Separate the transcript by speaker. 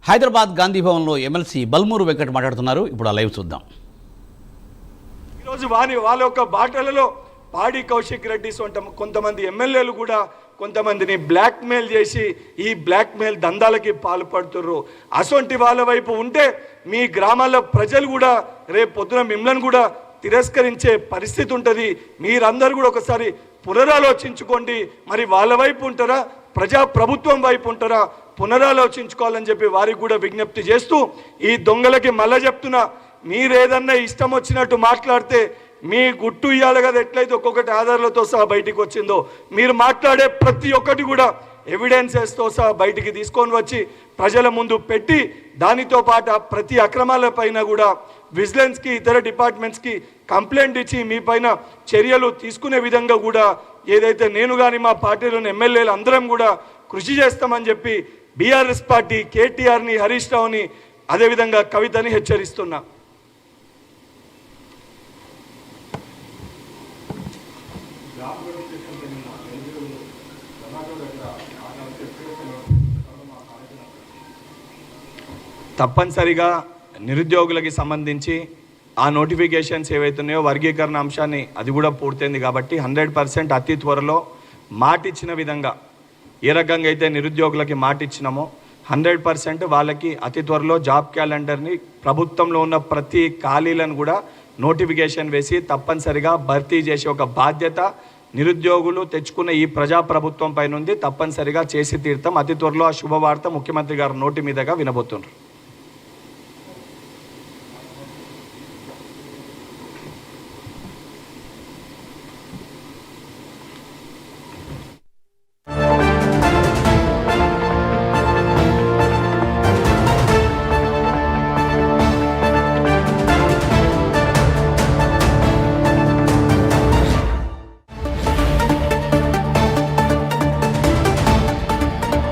Speaker 1: హైదరాబాద్ గాంధీ భవన్లో ఎమ్మెల్సీ బల్మూరు వెంకట్ మాట్లాడుతున్నారు. ఇప్పుడు ఆ లైవ్ చూద్దాం.
Speaker 2: ఈరోజు వాళ్ళ యొక్క బాటలలో పాడి కౌశిక్ రెడ్డి కొంతమంది ఎమ్మెల్యేలు కూడా కొంతమందిని బ్లాక్మెయిల్ చేసి ఈ బ్లాక్మెయిల్ దందాలకి పాల్పడుతుర్రు. అసొంటి వాళ్ళ వైపు ఉంటే మీ గ్రామాల ప్రజలు కూడా రేపు పొద్దున మిమ్మల్ని కూడా తిరస్కరించే పరిస్థితి ఉంటుంది. మీరందరూ కూడా ఒకసారి పునరాలోచించుకోండి. మరి వాళ్ళ వైపు ఉంటారా, ప్రభుత్వం వైపు ఉంటారా, పునరాలోచించుకోవాలని చెప్పి వారికి కూడా విజ్ఞప్తి చేస్తూ, ఈ దొంగలకి మళ్ళా చెప్తున్నా, మీరేదన్నా ఇష్టం వచ్చినట్టు మాట్లాడితే మీ గుట్టు ఇయ్యాలి కదా. ఎట్లయితే ఒక్కొక్కటి ఆధారాలతో సహా బయటికి వచ్చిందో, మీరు మాట్లాడే ప్రతి ఒక్కటి కూడా ఎవిడెన్సెస్తో సహా బయటికి తీసుకొని వచ్చి ప్రజల ముందు పెట్టి, దానితో పాటు ప్రతి అక్రమాలపైన కూడా విజిలెన్స్కి ఇతర డిపార్ట్మెంట్స్కి కంప్లైంట్ ఇచ్చి మీ పైన చర్యలు తీసుకునే విధంగా కూడా ఏదైతే నేను కానీ మా పార్టీలోని ఎమ్మెల్యేలు అందరం కూడా కృషి చేస్తామని చెప్పి బీఆర్ఎస్ పార్టీ కేటీఆర్ని, హరీష్ రావుని, అదేవిధంగా కవితని హెచ్చరిస్తున్నా. తప్పనిసరిగా నిరుద్యోగులకి సంబంధించి ఆ నోటిఫికేషన్స్ ఏవైతున్నాయో వర్గీకరణ అంశాన్ని అది కూడా పూర్తయింది కాబట్టి 100% అతి త్వరలో మాటిచ్చిన విధంగా ఏ రకంగా అయితే నిరుద్యోగులకి మాటిచ్చినామో 100% వాళ్ళకి అతి త్వరలో జాబ్ క్యాలెండర్ని, ప్రభుత్వంలో ఉన్న ప్రతి ఖాళీలను కూడా నోటిఫికేషన్ వేసి తప్పనిసరిగా భర్తీ చేసే ఒక బాధ్యత నిరుద్యోగులు తెచ్చుకున్న ఈ ప్రజాప్రభుత్వం పైన ఉంది. తప్పనిసరిగా చేసి తీర్థం. అతి త్వరలో ఆ శుభవార్త ముఖ్యమంత్రి గారి నోటి మీదుగా వినబోతున్నారు.